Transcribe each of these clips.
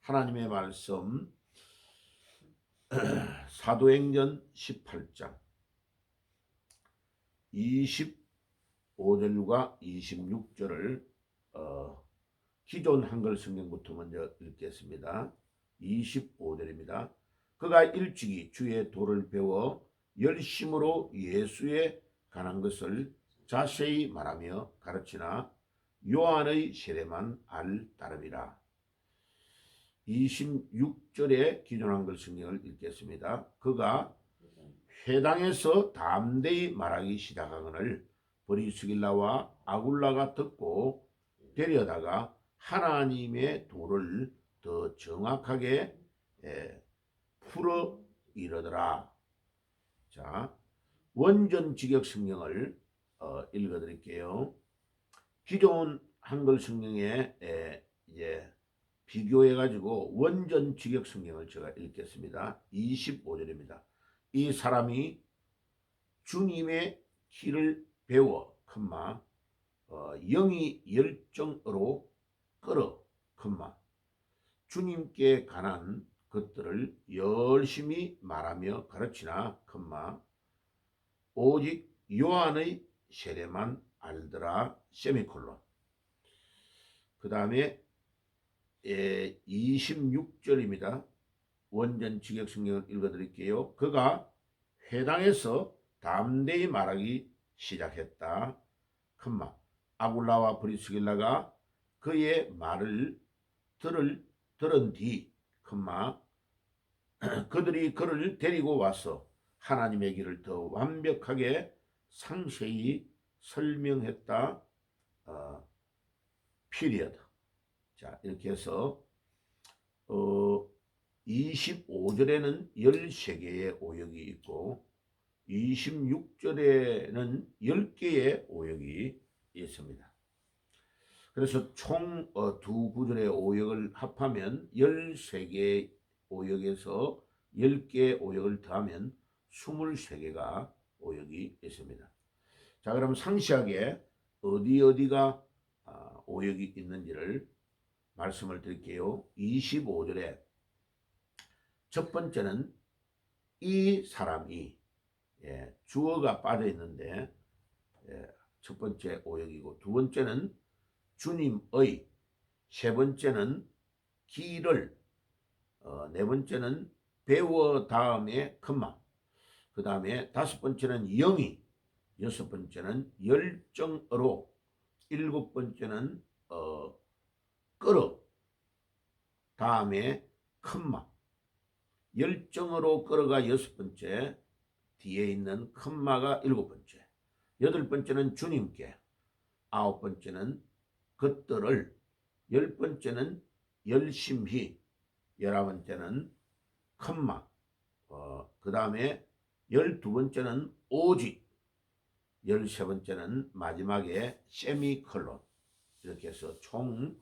하나님의 말씀 사도행전 18장 25절과 26절을 기존 한글 성경부터 먼저 읽겠습니다. 25절입니다. 그가 일찍이 주의 도를 배워 열심으로 예수에 관한 것을 자세히 말하며 가르치나 요한의 세례만 알 따름이라. 26절의 기존 한글 성경을 읽겠습니다. 그가 회당에서 담대히 말하기 시작하거늘 브리스길라와 아굴라가 듣고 데려다가 하나님의 도를 더 정확하게 풀어 이르더라. 자, 원전 직역 성경을 읽어드릴게요. 기존 한글 성경에 이제 비교해가지고 원전 직역 성경을 제가 읽겠습니다. 25절입니다. 이 사람이 주님의 길을 배워, 영이 열정으로 끌어, 주님께 관한 것들을 열심히 말하며 가르치나, 오직 요한의 세례만 알더라, 세미콜론. 그 다음에 26절입니다. 원전 직역 성경을 읽어드릴게요. 그가 회당에서 담대히 말하기 시작했다, 아굴라와 브리스길라가 그의 말을 들은 뒤, 그들이 그를 데리고 와서 하나님의 길을 더 완벽하게 상세히 설명했다. 피리어드. 자, 이렇게 해서 25절에는 13개의 오역이 있고 26절에는 10개의 오역이 있습니다. 그래서 총 두 구절의 오역을 합하면 13개의 오역에서 10개의 오역을 더하면 23개가 오역이 있습니다. 자, 그럼 상세하게 어디가 오역이 있는지를 말씀을 드릴게요. 25절에 첫 번째는 이 사람이, 주어가 빠져 있는데 첫 번째 오역이고, 두 번째는 주님의, 세 번째는 길을, 네 번째는 배워 다음에 그 다음에 다섯 번째는 영이, 여섯 번째는 열정으로, 일곱 번째는 끌어, 다음에 열정으로 끌어가 여섯 번째, 뒤에 있는 컴마가 일곱 번째, 여덟 번째는 주님께, 아홉 번째는 것들을, 열 번째는 열심히, 열아홉 번째는 그 다음에 열두 번째는 오직, 열세 번째는 마지막에 세미콜론. 이렇게 해서 총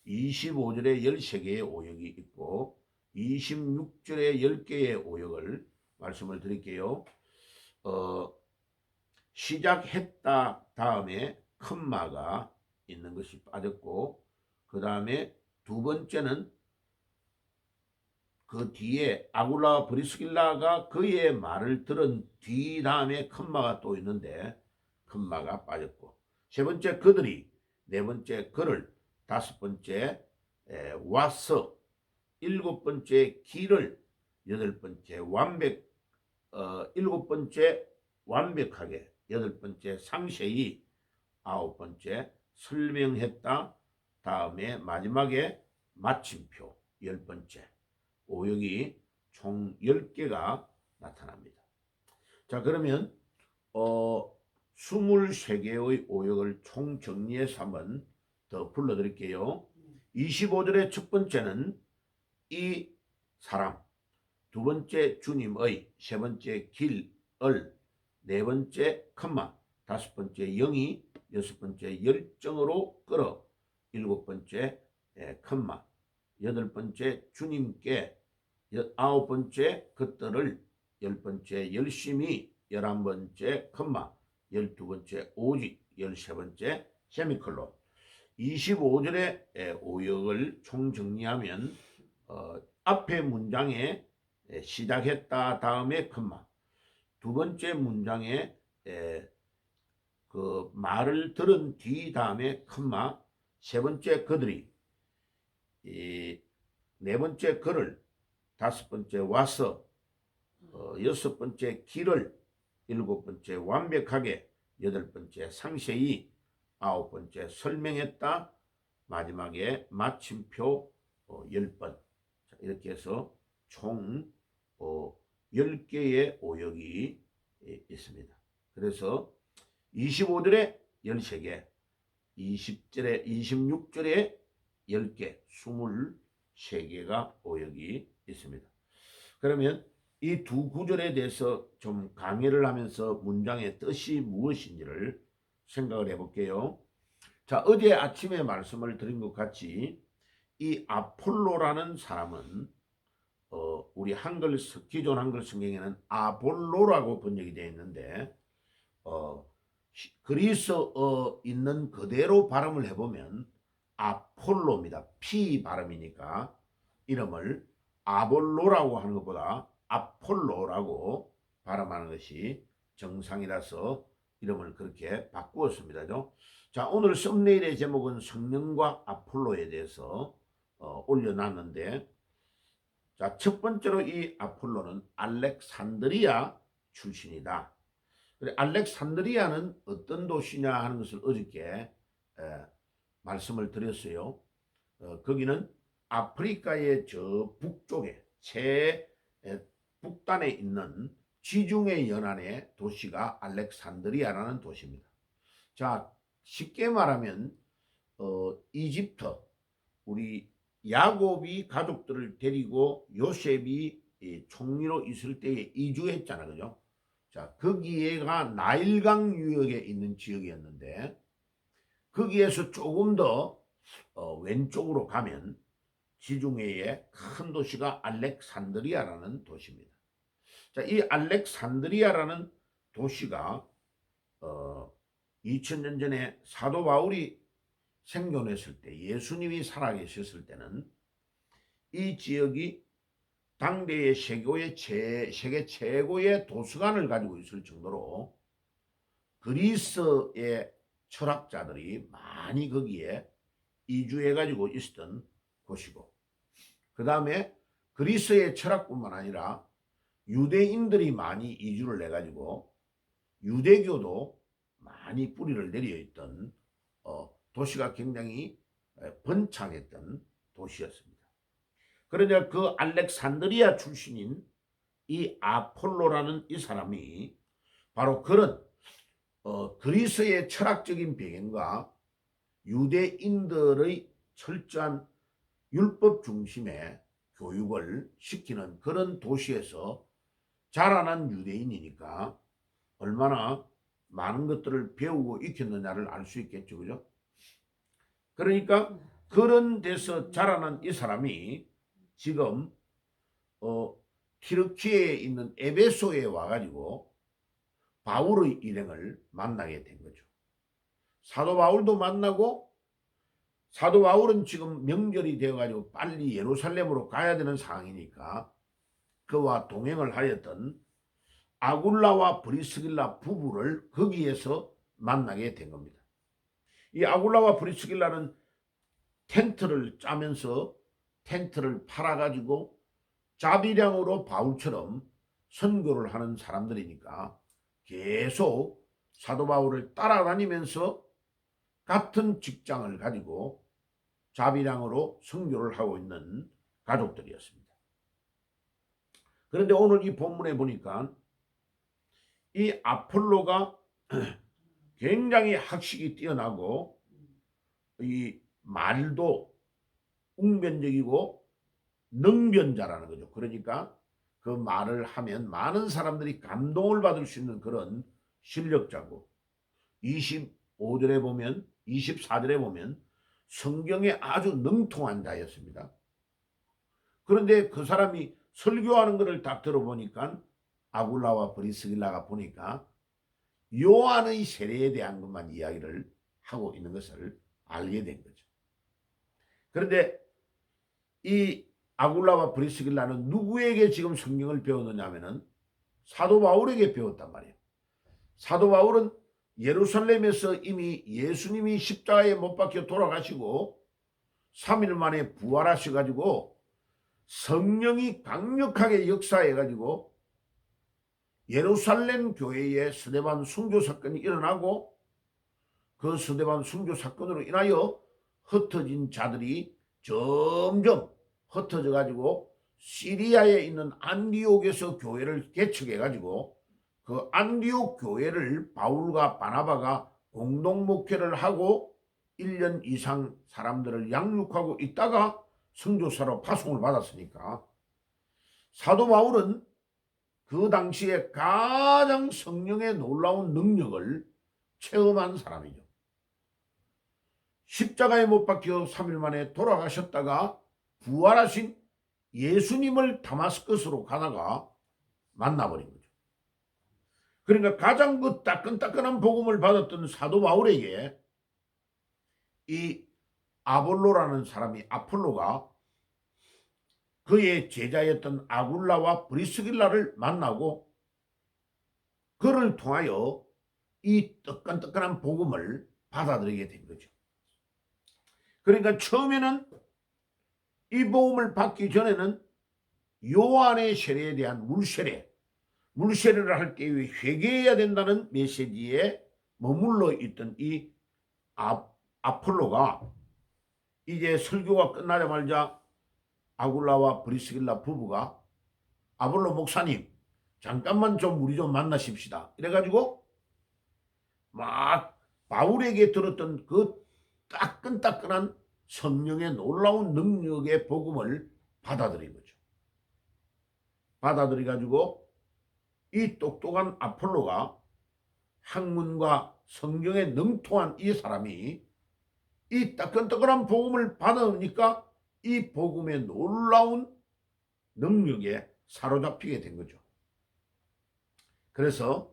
25절에 13개의 오역이 있고 26절에 10개의 오역을 말씀을 드릴게요. 시작했다 다음에 컴마가 있는 것이 빠졌고, 그 다음에 두 번째는 그 뒤에 아굴라 브리스길라가 그의 말을 들은 뒤 다음에 컴마가 또 있는데 컴마가 빠졌고, 세 번째 그들이, 네 번째 그를, 다섯 번째 와서, 일곱 번째 길을, 여덟 번째 일곱 번째 완벽하게, 여덟 번째 상세히, 아홉 번째 설명했다, 다음에 마지막에 마침표, 열 번째 오역이 총 10개가 나타납니다. 자, 그러면 23개의 오역을 총 정리해서 한번 더 불러드릴게요. 25절의 첫 번째는 이 사람, 두 번째 주님의, 세 번째 길을, 네 번째 다섯 번째 영이, 여섯 번째 열정으로 끌어, 일곱 번째 여덟 번째 주님께, 아홉 번째 것들을, 열 번째 열심히, 열한 번째 열두 번째 오직, 열세 번째 세미콜론. 25절의 오역을 총 정리하면 앞에 문장에 시작했다 다음에 컴마, 두 번째 문장에 그 말을 들은 뒤 다음에 컴마, 세 번째 그들이, 네 번째 그를, 다섯 번째 와서, 여섯 번째 길을, 일곱 번째 완벽하게, 여덟 번째 상세히, 아홉 번째 설명했다, 마지막에 마침표 10번. 이렇게 해서 총 10개의 오역이 있습니다. 그래서 25절에 13개, 20절에 26절에 10개, 23개가 오역이 있습니다. 그러면 이 두 구절에 대해서 좀 강의를 하면서 문장의 뜻이 무엇인지를 생각을 해볼게요. 자, 어제 아침에 말씀을 드린 것 같이 이 아폴로라는 사람은 우리 한글, 기존 한글 성경에는 아볼로라고 번역이 되어 있는데 그리스어 있는 그대로 발음을 해보면 아폴로입니다. P 발음이니까 이름을 아볼로라고 하는 것보다 아폴로라고 발음하는 것이 정상이라서 이름을 그렇게 바꾸었습니다. 자, 오늘 썸네일의 제목은 성령과 아폴로에 대해서 올려놨는데, 자, 첫 번째로 이 아폴로는 알렉산드리아 출신이다. 알렉산드리아는 어떤 도시냐 하는 것을 어저께 말씀을 드렸어요. 거기는 아프리카의 저 북쪽에 북단에 있는 지중해 연안의 도시가 알렉산드리아라는 도시입니다. 자, 쉽게 말하면 이집트, 우리 야곱이 가족들을 데리고 요셉이 총리로 있을 때에 이주했잖아, 그죠? 자, 거기에가 나일강 유역에 있는 지역이었는데 거기에서 조금 더 왼쪽으로 가면 지중해의 큰 도시가 알렉산드리아라는 도시입니다. 자, 이 알렉산드리아라는 도시가 2000년 전에 사도 바울이 생존했을 때, 예수님이 살아계셨을 때는 이 지역이 당대의 세계 최고의 도서관을 가지고 있을 정도로 그리스의 철학자들이 많이 거기에 이주해 가지고 있었던 곳이고, 그 다음에 그리스의 철학뿐만 아니라 유대인들이 많이 이주를 해 가지고 유대교도 많이 뿌리를 내려 있던 도시가 굉장히 번창했던 도시였습니다. 그러자 그 알렉산드리아 출신인 이 아폴로라는 이 사람이 바로 그런 그리스의 철학적인 배경과 유대인들의 철저한 율법 중심의 교육을 시키는 그런 도시에서 자라난 유대인이니까 얼마나 많은 것들을 배우고 익혔느냐를 알 수 있겠죠, 그죠? 그러니까 그런 데서 자라난 이 사람이 지금 튀르키예에 있는 에베소에 와가지고 바울의 일행을 만나게 된 거죠. 사도 바울도 만나고, 사도 바울은 지금 명절이 되어가지고 빨리 예루살렘으로 가야 되는 상황이니까 그와 동행을 하였던 아굴라와 브리스길라 부부를 거기에서 만나게 된 겁니다. 이 아굴라와 브리스길라는 텐트를 짜면서 텐트를 팔아가지고 자비량으로 바울처럼 선교를 하는 사람들이니까 계속 사도 바울을 따라다니면서 같은 직장을 가지고 자비량으로 선교를 하고 있는 가족들이었습니다. 그런데 오늘 이 본문에 보니까 이 아폴로가 굉장히 학식이 뛰어나고 이 말도 웅변적이고 능변자라는 거죠. 그러니까 그 말을 하면 많은 사람들이 감동을 받을 수 있는 그런 실력자고, 25절에 보면 24절에 보면 성경에 아주 능통한 자였습니다. 그런데 그 사람이 설교하는 것을 다 들어보니까 아굴라와 브리스길라가 보니까 요한의 세례에 대한 것만 이야기를 하고 있는 것을 알게 된 거죠. 그런데 이 아굴라와 브리스길라는 누구에게 지금 성경을 배웠느냐면은 사도 바울에게 배웠단 말이에요. 사도 바울은 예루살렘에서 이미 예수님이 십자가에 못 박혀 돌아가시고 3일 만에 부활하셔가지고 성령이 강력하게 역사해가지고 예루살렘 교회에 스데반 순교 사건이 일어나고 그 스데반 순교 사건으로 인하여 흩어진 자들이 점점 흩어져 가지고 시리아에 있는 안디옥에서 교회를 개척해 가지고 그 안디옥 교회를 바울과 바나바가 공동 목회를 하고 1년 이상 사람들을 양육하고 있다가 선교사로 파송을 받았으니까 사도 바울은 그 당시에 가장 성령의 놀라운 능력을 체험한 사람이죠. 십자가에 못 박혀 3일 만에 돌아가셨다가 부활하신 예수님을 다마스커스로 가다가 만나버린 거죠. 그러니까 가장 그 따끈따끈한 복음을 받았던 사도 바울에게 이 아볼로라는 사람이 아폴로가 그의 제자였던 아굴라와 브리스길라를 만나고 그를 통하여 이 뜨끈뜨끈한 복음을 받아들이게 된 거죠. 그러니까 처음에는 이 복음을 받기 전에는 요한의 세례에 대한 물세례를 할 때 회개해야 된다는 메시지에 머물러 있던 이 아폴로가 이제 설교가 끝나자마자 아굴라와 브리스길라 부부가 아볼로 목사님 잠깐만 좀 우리 좀 만나십시다 이래가지고 막 바울에게 들었던 그 따끈따끈한 성령의 놀라운 능력의 복음을 받아들인 거죠. 받아들여가지고 이 똑똑한 아폴로가 학문과 성경에 능통한 이 사람이 이 따끈따끈한 복음을 받으니까 이 복음의 놀라운 능력에 사로잡히게 된 거죠. 그래서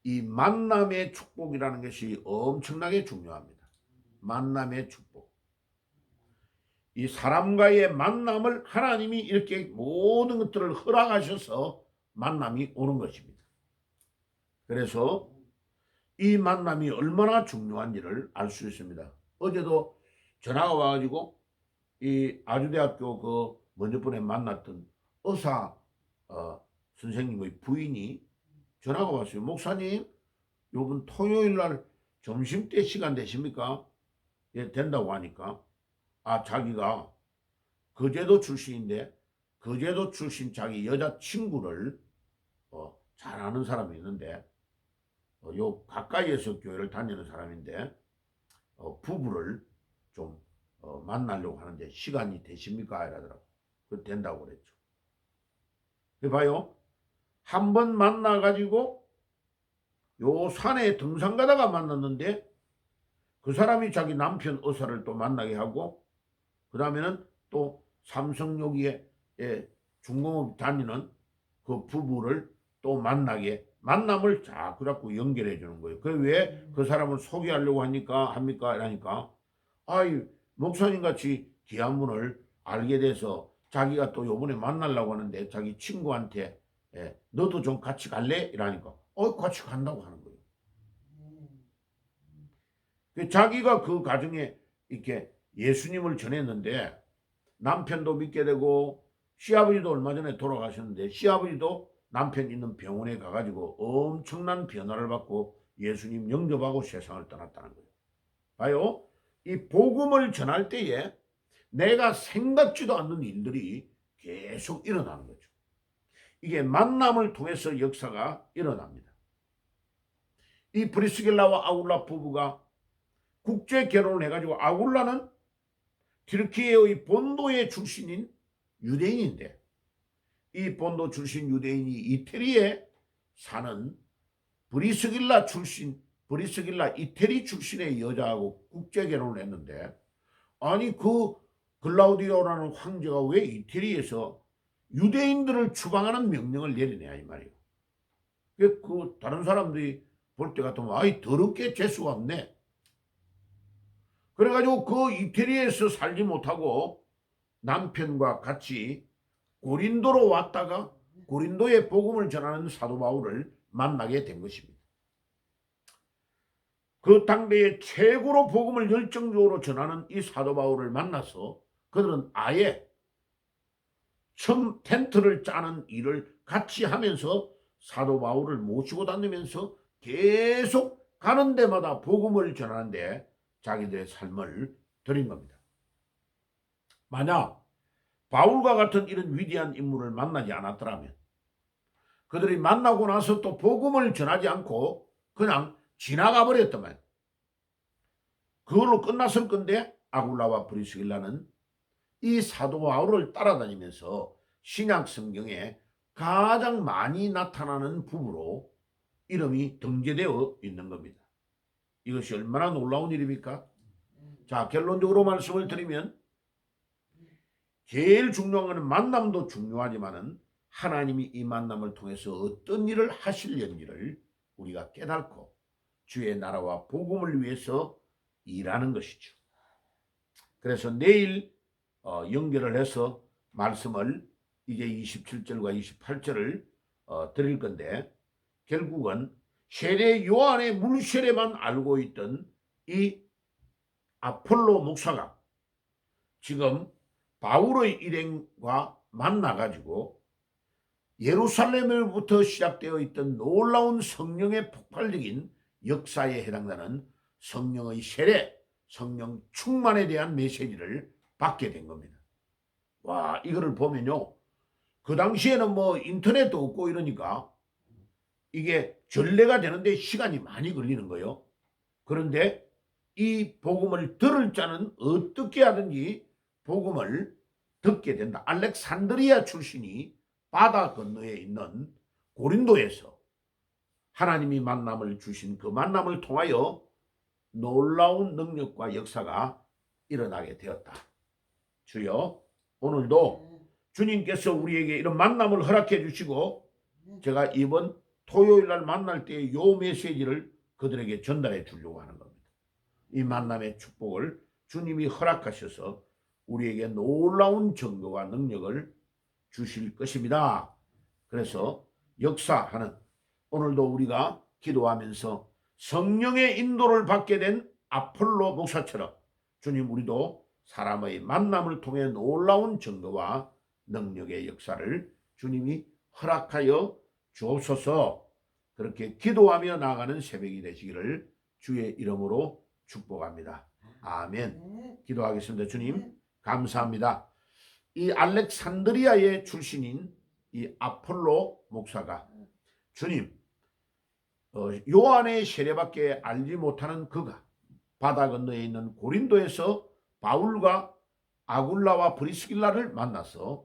이 만남의 축복이라는 것이 엄청나게 중요합니다. 만남의 축복. 이 사람과의 만남을 하나님이 이렇게 모든 것들을 허락하셔서 만남이 오는 것입니다. 그래서 이 만남이 얼마나 중요한지를 알 수 있습니다. 어제도 전화가 와가지고 이 아주대학교 그 먼저 번에 만났던 의사 선생님의 부인이 전화가 왔어요. 목사님, 요번 토요일 날 점심때 시간 되십니까? 예, 된다고 하니까 자기가 거제도 출신인데 거제도 출신 자기 여자친구를 잘 아는 사람이 있는데 요 가까이에서 교회를 다니는 사람인데 부부를 좀 만나려고 하는데 시간이 되십니까? 이러더라고. 그 된다고 그랬죠. 봐요. 한 번 만나가지고 요 산에 등산 가다가 만났는데 그 사람이 자기 남편 의사를 또 만나게 하고 그 다음에는 또 삼성여기에 중공업 다니는 그 부부를 또 만남을 자꾸 연결해 주는 거예요. 그 왜 그 사람을 소개하려고 합니까? 이러니까 아이 목사님 같이 귀한 분을 알게 돼서 자기가 또 요번에 만나려고 하는데 자기 친구한테 너도 좀 같이 갈래? 이러니까 같이 간다고 하는 거예요. 자기가 그 가정에 이렇게 예수님을 전했는데 남편도 믿게 되고 시아버지도 얼마 전에 돌아가셨는데 시아버지도 남편 있는 병원에 가가지고 엄청난 변화를 받고 예수님 영접하고 세상을 떠났다는 거예요. 봐요. 이 복음을 전할 때에 내가 생각지도 않는 일들이 계속 일어나는 거죠. 이게 만남을 통해서 역사가 일어납니다. 이 브리스길라와 아굴라 부부가 국제 결혼을 해가지고 아굴라는 튀르키예의 본도의 출신인 유대인인데 이 본도 출신 유대인이 이태리에 사는 브리스길라 이태리 출신의 여자하고 국제 결혼을 했는데 아니 그 글라우디오라는 황제가 왜 이태리에서 유대인들을 추방하는 명령을 내리냐 이 말이에요. 그 다른 사람들이 볼 때 같으면 아이 더럽게 재수가 없네. 그래가지고 그 이태리에서 살지 못하고 남편과 같이 고린도로 왔다가 고린도의 복음을 전하는 사도 바울을 만나게 된 것입니다. 그 당대에 최고로 복음을 열정적으로 전하는 이 사도 바울을 만나서 그들은 아예 처음 텐트를 짜는 일을 같이 하면서 사도 바울을 모시고 다니면서 계속 가는 데마다 복음을 전하는데 자기들의 삶을 드린 겁니다. 만약 바울과 같은 이런 위대한 인물을 만나지 않았더라면 그들이 만나고 나서 또 복음을 전하지 않고 그냥 지나가 버렸더만 그걸로 끝났을 건데 아굴라와 브리스길라는 이 사도 바울을 따라다니면서 신약 성경에 가장 많이 나타나는 부부로 이름이 등재되어 있는 겁니다. 이것이 얼마나 놀라운 일입니까? 자, 결론적으로 말씀을 드리면 제일 중요한 것은 만남도 중요하지만은 하나님이 이 만남을 통해서 어떤 일을 하시려는지를 우리가 깨닫고 주의 나라와 복음을 위해서 일하는 것이죠. 그래서 내일 연결을 해서 말씀을 이제 27절과 28절을 드릴 건데 결국은 세례 요한의 물세례만 알고 있던 이 아폴로 목사가 지금 바울의 일행과 만나가지고 예루살렘으로부터 시작되어 있던 놀라운 성령의 폭발적인 역사에 해당되는 성령의 세례, 성령 충만에 대한 메시지를 받게 된 겁니다. 와, 이거를 보면요. 그 당시에는 뭐 인터넷도 없고 이러니까 이게 전례가 되는데 시간이 많이 걸리는 거예요. 그런데 이 복음을 들을 자는 어떻게 하든지 복음을 듣게 된다. 알렉산드리아 출신이 바다 건너에 있는 고린도에서 하나님이 만남을 주신 그 만남을 통하여 놀라운 능력과 역사가 일어나게 되었다. 주여, 오늘도 주님께서 우리에게 이런 만남을 허락해 주시고 제가 이번 토요일 날 만날 때 요 메시지를 그들에게 전달해 주려고 하는 겁니다. 이 만남의 축복을 주님이 허락하셔서 우리에게 놀라운 정도와 능력을 주실 것입니다. 그래서 역사하는 오늘도 우리가 기도하면서 성령의 인도를 받게 된 아폴로 목사처럼 주님 우리도 사람의 만남을 통해 놀라운 정도와 능력의 역사를 주님이 허락하여 주옵소서. 그렇게 기도하며 나아가는 새벽이 되시기를 주의 이름으로 축복합니다. 아멘. 기도하겠습니다. 주님 감사합니다. 이 알렉산드리아의 출신인 이 아폴로 목사가 주님 요한의 세례밖에 알지 못하는 그가 바다 건너에 있는 고린도에서 바울과 아굴라와 브리스길라를 만나서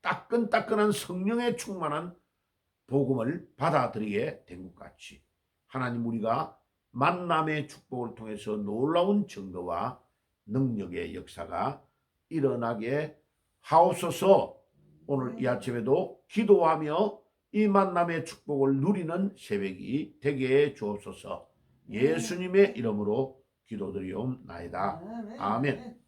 따끈따끈한 성령에 충만한 복음을 받아들이게 된 것 같이 하나님 우리가 만남의 축복을 통해서 놀라운 증거와 능력의 역사가 일어나게 하옵소서. 오늘 이 아침에도 기도하며 이 만남의 축복을 누리는 새벽이 되게 해 주옵소서. 예수님의 이름으로 기도드리옵나이다. 아멘.